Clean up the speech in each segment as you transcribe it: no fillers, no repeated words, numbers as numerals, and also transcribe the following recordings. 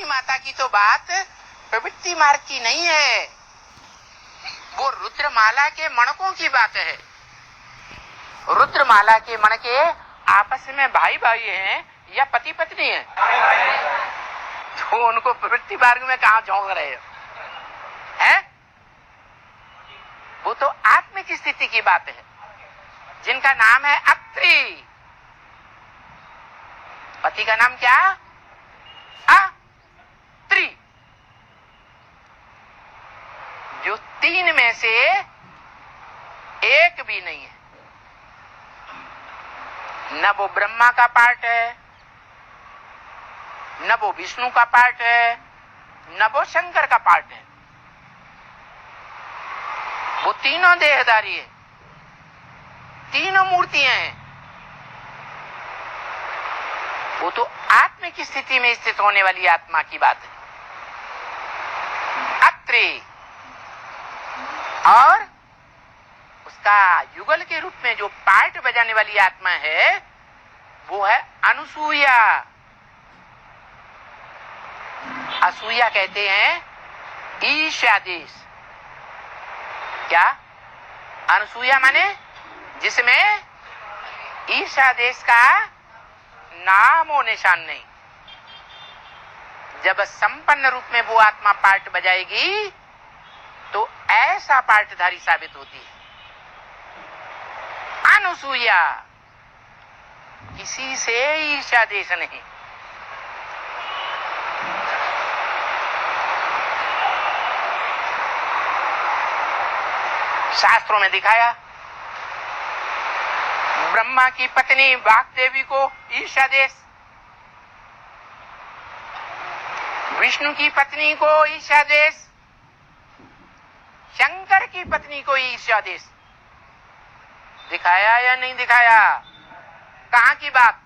माता की तो बात प्रवृत्ति मार्ग की नहीं है, वो रुद्रमाला के मणकों की बात है। रुद्रमाला के मणके आपस में भाई भाई हैं या पति पत्नी हैं? तो उनको प्रवृत्ति मार्ग में कहां झोंक रहे हो? है? वो तो आत्मिक स्थिति की बात है, जिनका नाम है अत्रि। पति का नाम क्या? अत्रि। जो तीन में से एक भी नहीं है। न वो ब्रह्मा का पार्ट है, न वो विष्णु का पार्ट है, न वो शंकर का पार्ट है। वो तीनों देहधारी है, तीनों मूर्तियां हैं। वो तो आत्मिक स्थिति में स्थित होने वाली आत्मा की बात है, अत्रि। और उसका युगल के रूप में जो पार्ट बजाने वाली आत्मा है वो है अनुसूया। असूया कहते हैं ईशादेश। क्या? अनुसूया माने जिसमें ईशादेश का नाम और निशान नहीं। जब संपन्न रूप में वो आत्मा पार्ट बजाएगी तो ऐसा पार्टधारी साबित होती है अनुसूया। किसी से ईर्ष्यादेश नहीं। शास्त्रों में दिखाया, ब्रह्मा की पत्नी वाग्देवी को ईर्ष्यादेश, विष्णु की पत्नी को ईर्ष्यादेश, शंकर की पत्नी को ईर्ष्यादेश। दिखाया या नहीं दिखाया? कहां की बात?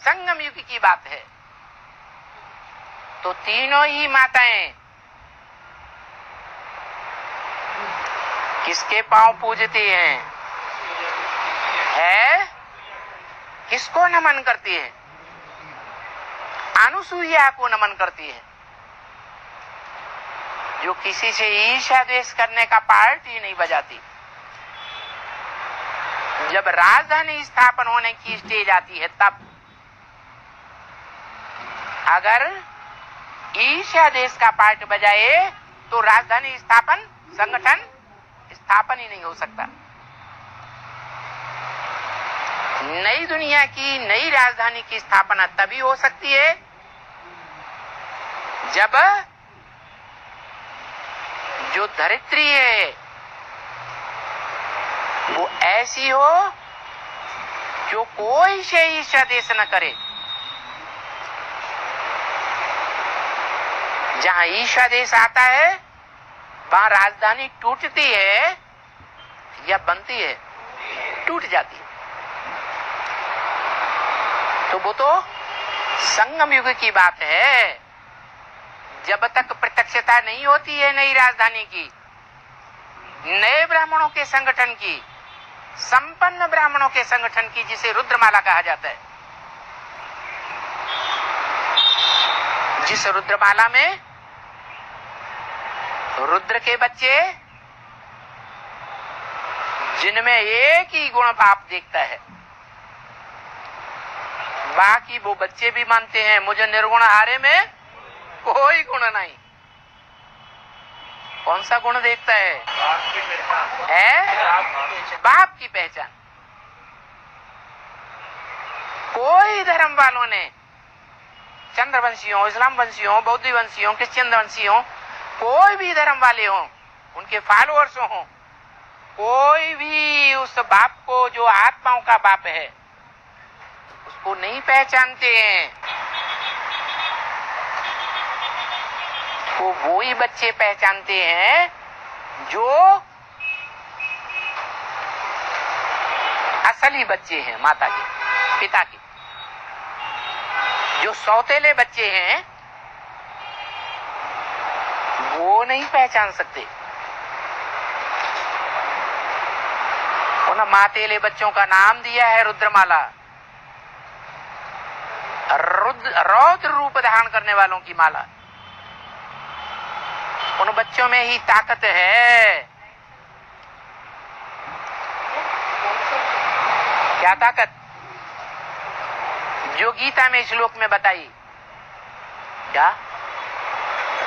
संगम युग की बात है। तो तीनों ही माताएं किसके पांव पूजती हैं? है? किसको नमन करती है? अनुसूया को नमन करती है, जो किसी से ईर्ष्या द्वेष करने का पार्ट ही नहीं बजाती। जब राजधानी स्थापन होने की स्टेज आती है तब अगर ईर्ष्या देश का पार्ट बजाए तो राजधानी स्थापन, संगठन स्थापन ही नहीं हो सकता। नई दुनिया की नई राजधानी की स्थापना तभी हो सकती है जब जो धरित्री है वो ऐसी हो जो कोई से ईर्ष्या देश न करे। जहां ईर्ष्या देश आता है वहां राजधानी टूटती है या बनती है? टूट जाती है। तो वो तो संगम युग की बात है। जब तक प्रत्यक्षता नहीं होती है नई राजधानी की, नए ब्राह्मणों के संगठन की, संपन्न ब्राह्मणों के संगठन की, जिसे रुद्रमाला कहा जाता है, जिस रुद्रमाला में रुद्र के बच्चे जिनमें एक ही गुण बाप देखता है, बाकी वो बच्चे भी मानते हैं मुझे निर्गुण हारे में कोई गुण नहीं। कौन सा गुण देखता है? बाप की पहचान। कोई धर्म वालों ने, चंद्रवंशियों, इस्लाम वंशियों, बौद्ध वंशियों, क्रिश्चियन वंशियों, कोई भी धर्म वाले हों, उनके फॉलोअर्स हों, कोई भी उस बाप को जो आत्माओं का बाप है उसको नहीं पहचानते हैं। वो ही बच्चे पहचानते हैं जो असली बच्चे हैं माता के, पिता के। जो सौतेले बच्चे हैं वो नहीं पहचान सकते। उन मातेले बच्चों का नाम दिया है रुद्रमाला। रौद्र रूप धारण करने वालों की माला। उन बच्चों में ही ताकत है। क्या ताकत? जो गीता में श्लोक में बताई। क्या?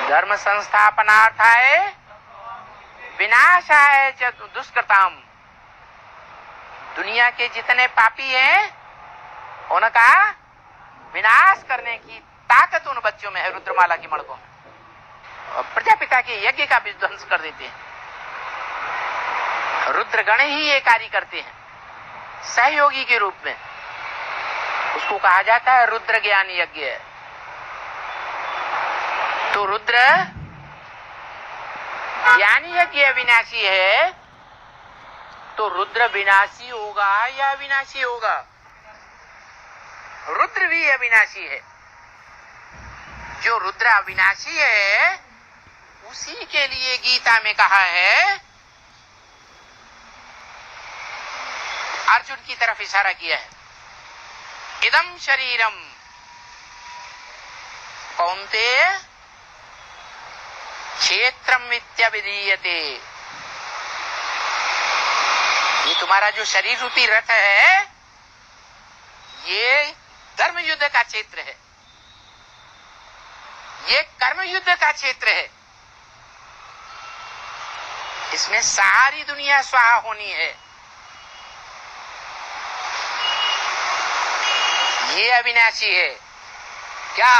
धर्म संस्थापनार्थाय विनाशाय च दुष्कृताम। दुनिया के जितने पापी हैं उनका विनाश करने की ताकत उन बच्चों में है, रुद्रमाला की मणकों में। और प्रजापिता के यज्ञ का विध्वंस कर देते हैं। रुद्रगण ही ये कार्य करते हैं सहयोगी के रूप में। उसको कहा जाता है रुद्र ज्ञान यज्ञ। तो रुद्र ज्ञान यज्ञ अविनाशी है, तो रुद्र विनाशी होगा या अविनाशी होगा? रुद्र भी अविनाशी है। जो रुद्र अविनाशी है उसी के लिए गीता में कहा है, अर्जुन की तरफ इशारा किया है, इदं शरीरम कौन्तेय क्षेत्रम इत्यभिधीयते। ये तुम्हारा जो शरीर रूपी रथ है ये धर्म युद्ध का क्षेत्र है, ये कर्म युद्ध का क्षेत्र है। इसमें सारी दुनिया स्वाहा होनी है। ये अविनाशी है। क्या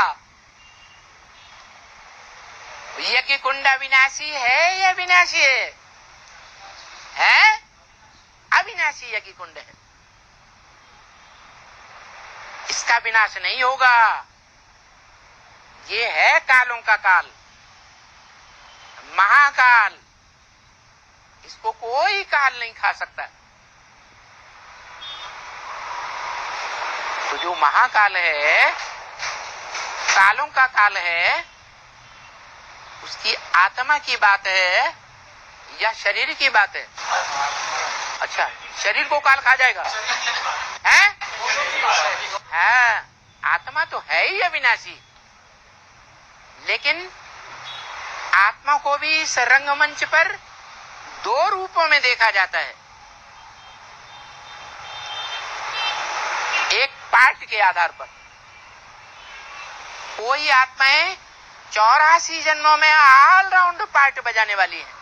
यज्ञ कुंड अविनाशी है या विनाशी है? है? अविनाशी यज्ञ कुंड है। इसका विनाश नहीं होगा। ये है कालों का काल, महाकाल। इसको कोई काल नहीं खा सकता। तो जो महाकाल है, कालों का काल है, उसकी आत्मा की बात है या शरीर की बात है? अच्छा, शरीर को काल खा जाएगा? है? आत्मा तो है ही अविनाशी, लेकिन आत्मा को भी इस रंगमंच पर दो रूपों में देखा जाता है। एक पार्ट के आधार पर। कोई आत्माएं 84 जन्मों में ऑलराउंड पार्ट बजाने वाली है,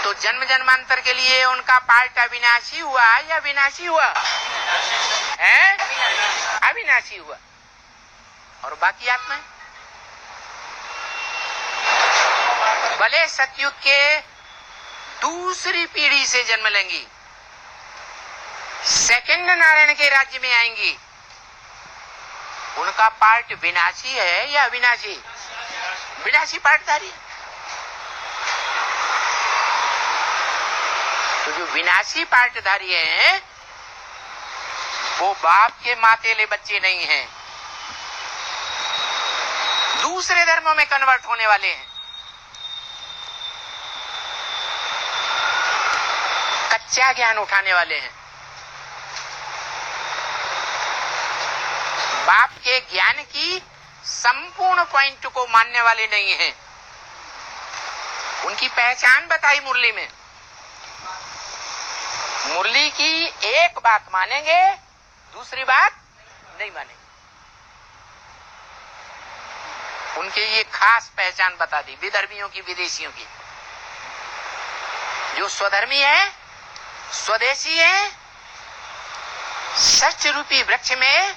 तो जन्म जन्मांतर के लिए उनका पार्ट अविनाशी हुआ या विनाशी हुआ? है? अविनाशी हुआ। और बाकी आत्माएं भले सतयुग के दूसरी पीढ़ी से जन्म लेंगी, सेकंड नारायण के राज्य में आएंगी, उनका पार्ट विनाशी है या अविनाशी? विनाशी पार्टधारी है। तो जो विनाशी पार्टधारी हैं वो बाप के मातेले बच्चे नहीं हैं, दूसरे धर्मों में कन्वर्ट होने वाले हैं। कच्चा ज्ञान उठाने वाले हैं। बाप के ज्ञान की संपूर्ण पॉइंट को मानने वाले नहीं हैं। उनकी पहचान बताई मुरली में। मुरली की एक बात मानेंगे, दूसरी बात नहीं मानेंगे। उनके ये खास पहचान बता दी, विधर्मियों की, विदेशियों की। जो स्वधर्मी है, स्वदेशी है, सच रूपी वृक्ष में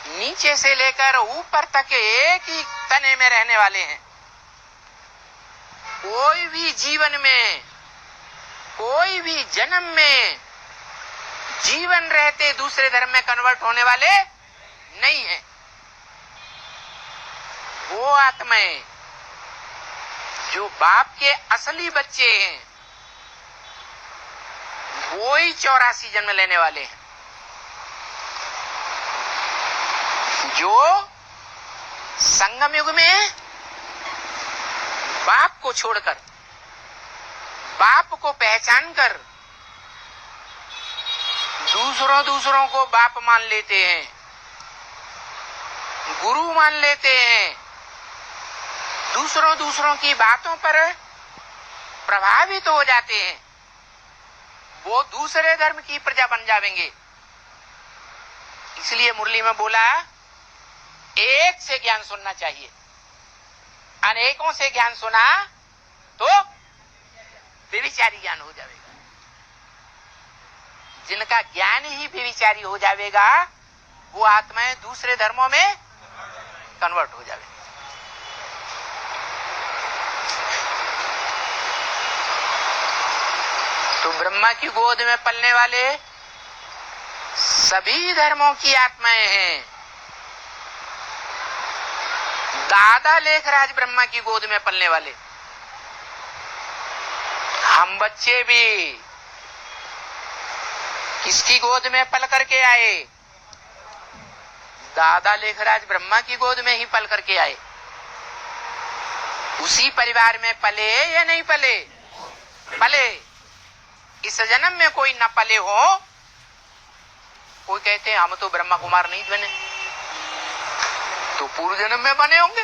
नीचे से लेकर ऊपर तक एक ही तने में रहने वाले हैं। कोई भी जीवन में, कोई भी जन्म में जीवन रहते दूसरे धर्म में कन्वर्ट होने वाले नहीं हैं। वो आत्माएं जो बाप के असली बच्चे हैं वो ही 84 जन्म लेने वाले हैं। जो संगम युग में बाप को छोड़कर, बाप को पहचान कर दूसरों को बाप मान लेते हैं, गुरु मान लेते हैं, दूसरों की बातों पर प्रभावित हो जाते हैं, वो दूसरे धर्म की प्रजा बन जाएंगे। इसलिए मुरली में बोला एक से ज्ञान सुनना चाहिए, अनेकों से ज्ञान सुना तो व्यभिचारी ज्ञान हो जाएगा। जिनका ज्ञान ही व्यभिचारी हो जाएगा वो आत्माएं दूसरे धर्मों में कन्वर्ट हो जाएगी। तो ब्रह्मा की गोद में पलने वाले सभी धर्मों की आत्माएं हैं। दादा लेखराज ब्रह्मा की गोद में पलने वाले, हम बच्चे भी किसकी गोद में पल करके आए? दादा लेखराज ब्रह्मा की गोद में ही पल करके आए। उसी परिवार में पले या नहीं पले? पले। इस जन्म में कोई न पले हो, कोई कहते हैं हम तो ब्रह्मा कुमार नहीं बने, तो पूर्व जन्म में बने होंगे,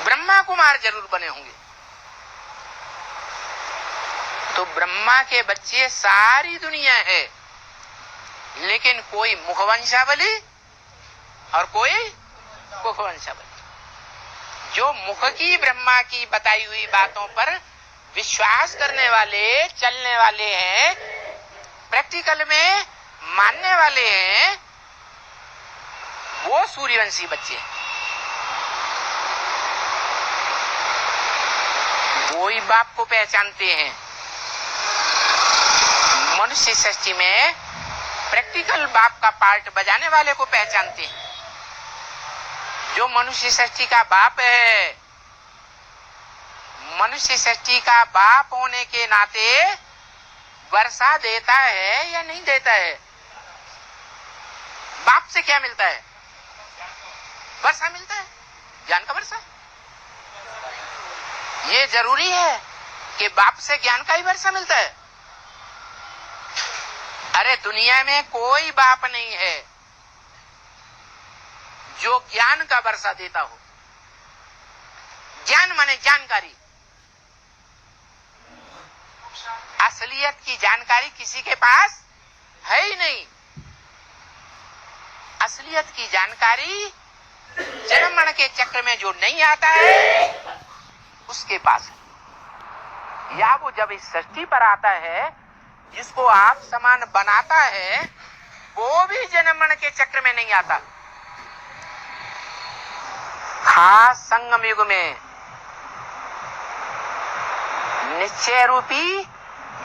ब्रह्मा कुमार जरूर बने होंगे। तो ब्रह्मा के बच्चे सारी दुनिया है, लेकिन कोई मुखवंशावली और कोई कुखवंशावली। जो मुख की ब्रह्मा की बताई हुई बातों पर विश्वास करने वाले, चलने वाले हैं, प्रैक्टिकल में मानने वाले हैं, वो सूर्यवंशी बच्चे हैं। वो ही बाप को पहचानते हैं। मनुष्य सृष्टि में प्रैक्टिकल बाप का पार्ट बजाने वाले को पहचानते हैं। जो मनुष्य सृष्टि का बाप है, मनुष्य सृष्टि का बाप होने के नाते वर्षा देता है या नहीं देता है? बाप से क्या मिलता है? वर्षा मिलता है, ज्ञान का वर्षा। ये जरूरी है कि बाप से ज्ञान का ही वर्षा मिलता है। अरे दुनिया में कोई बाप नहीं है जो ज्ञान का वर्षा देता हो। ज्ञान माने जानकारी। असलियत की जानकारी किसी के पास है ही नहीं। असलियत की जानकारी जन्म मरण के चक्र में जो नहीं आता है उसके पास है। या वो जब इस सृष्टि पर आता है, जिसको आप समान बनाता है, वो भी जन्म मरण के चक्र में नहीं आता। खास संगम युग में निश्चय रूपी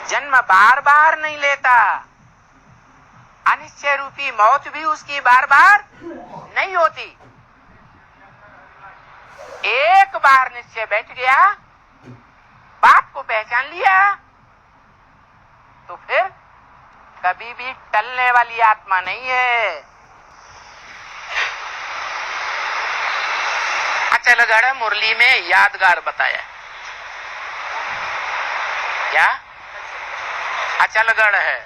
जन्म बार बार नहीं लेता, अनिश्चय रूपी मौत भी उसकी बार बार नहीं होती। एक बार निश्चय बैठ गया, बाप को पहचान लिया, तो फिर कभी भी टलने वाली आत्मा नहीं है। अचलगढ़ मुरली में यादगार बताया। क्या? अचलगढ़ है।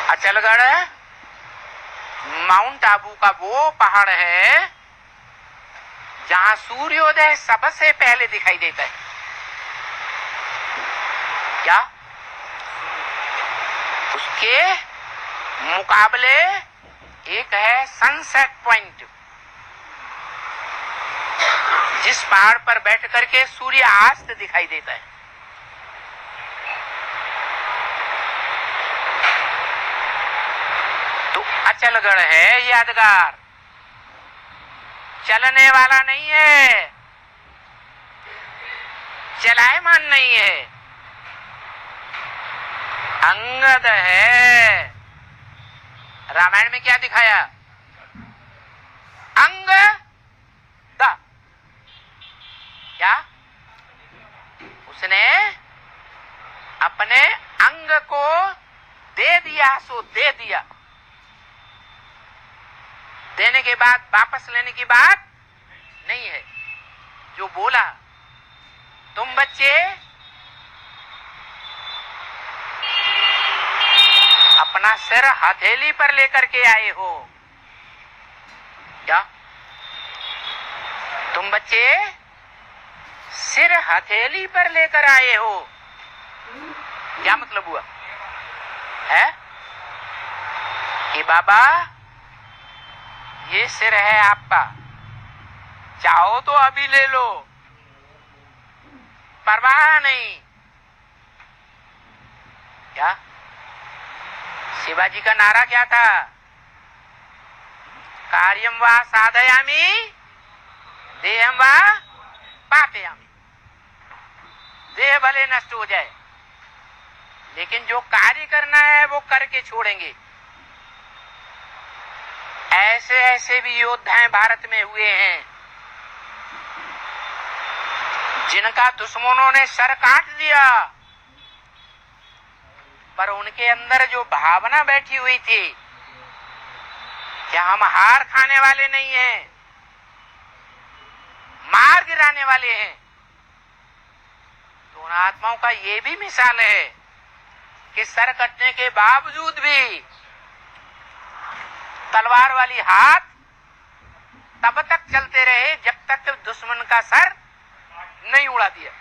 अचलगढ़ माउंट आबू का वो पहाड़ है जहां सूर्योदय सबसे पहले दिखाई देता है। क्या? उसके मुकाबले एक है सनसेट पॉइंट, जिस पहाड़ पर बैठ करके सूर्यास्त दिखाई देता है। तो अचलगढ़ है यादगार, चलने वाला नहीं है, चलायमान नहीं है, अंगद है। रामायण में क्या दिखाया? अंग द। क्या? उसने अपने अंग को दे दिया, सो दे दिया। देने के बाद वापस लेने की बात नहीं है। जो बोला तुम बच्चे अपना सिर हथेली पर लेकर के आए हो। क्या तुम बच्चे सिर हथेली पर लेकर आए हो? क्या मतलब हुआ है कि बाबा ये सिर है आपका, चाहो तो अभी ले लो, परवाह नहीं। क्या शिवाजी का नारा क्या था? कार्यम वा साधयामि देहम वा पापयामि। देह भले नष्ट हो जाए, लेकिन जो कार्य करना है वो करके छोड़ेंगे। ऐसे ऐसे भी योद्धा भारत में हुए हैं जिनका दुश्मनों ने सर काट दिया, पर उनके अंदर जो भावना बैठी हुई थी कि हम हार खाने वाले नहीं हैं, मार गिराने वाले हैं, तो उन आत्माओं का ये भी मिसाल है कि सर कटने के बावजूद भी तलवार वाली हाथ तब तक चलते रहे जब तक दुश्मन का सर नहीं उड़ा दिया।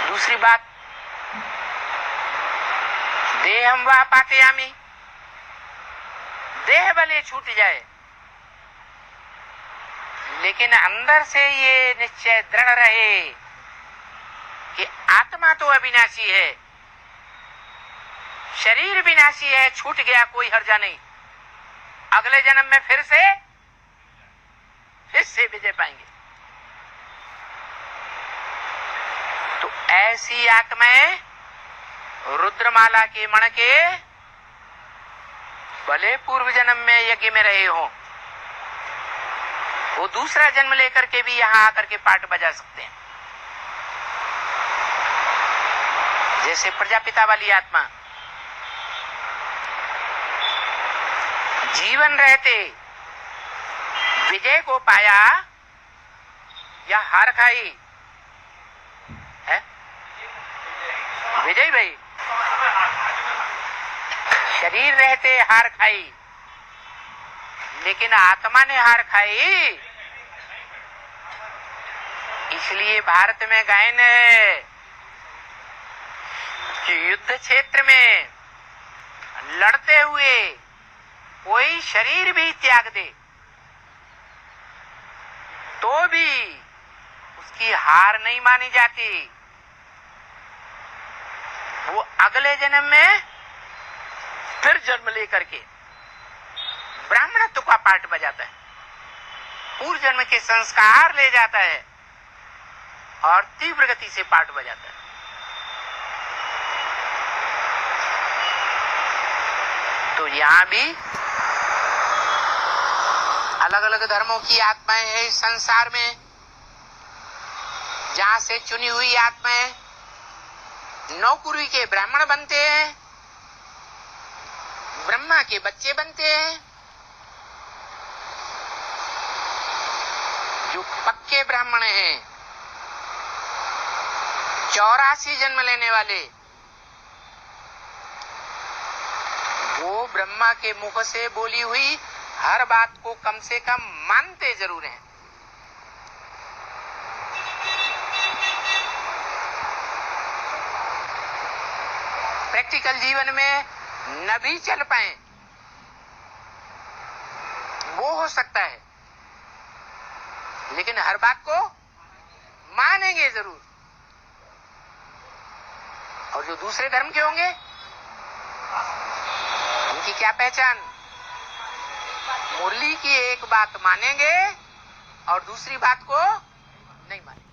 दूसरी बात, देहम वा पापयामि, देह भले छूट जाए, लेकिन अंदर से ये निश्चय दृढ़ रहे कि आत्मा तो अविनाशी है, शरीर विनाशी है, छूट गया कोई हर्जा नहीं, अगले जन्म में फिर से विजय पाएंगे। तो ऐसी आत्माएं रुद्रमाला के मण के भले पूर्व जन्म में यज्ञ में रहे हो, वो दूसरा जन्म लेकर के भी यहां आकर के पाठ बजा सकते हैं। जैसे प्रजापिता वाली आत्मा जीवन रहते विजय को पाया या हार खाई है? विजय भाई शरीर रहते हार खाई, लेकिन आत्मा ने हार खाई। इसलिए भारत में गायन है कि युद्ध क्षेत्र में लड़ते हुए कोई शरीर भी त्याग दे तो भी उसकी हार नहीं मानी जाती। वो अगले जन्म में फिर जन्म लेकर के ब्राह्मणत्व का पाठ बजाता है, पूर्व जन्म के संस्कार ले जाता है और तीव्र गति से पाठ बजाता है। तो यहां भी अलग अलग धर्मों की आत्माएं हैं इस संसार में, जहां से चुनी हुई आत्माएं नौकुरी के ब्राह्मण बनते हैं, ब्रह्मा के बच्चे बनते हैं। जो पक्के ब्राह्मण हैं, 84 जन्म लेने वाले, वो ब्रह्मा के मुख से बोली हुई हर बात को कम से कम मानते जरूर हैं। प्रैक्टिकल जीवन में न भी चल पाए वो हो सकता है, लेकिन हर बात को मानेंगे जरूर। और जो दूसरे धर्म के होंगे उनकी क्या पहचान? मुरली की एक बात मानेंगे और दूसरी बात को नहीं मानेंगे।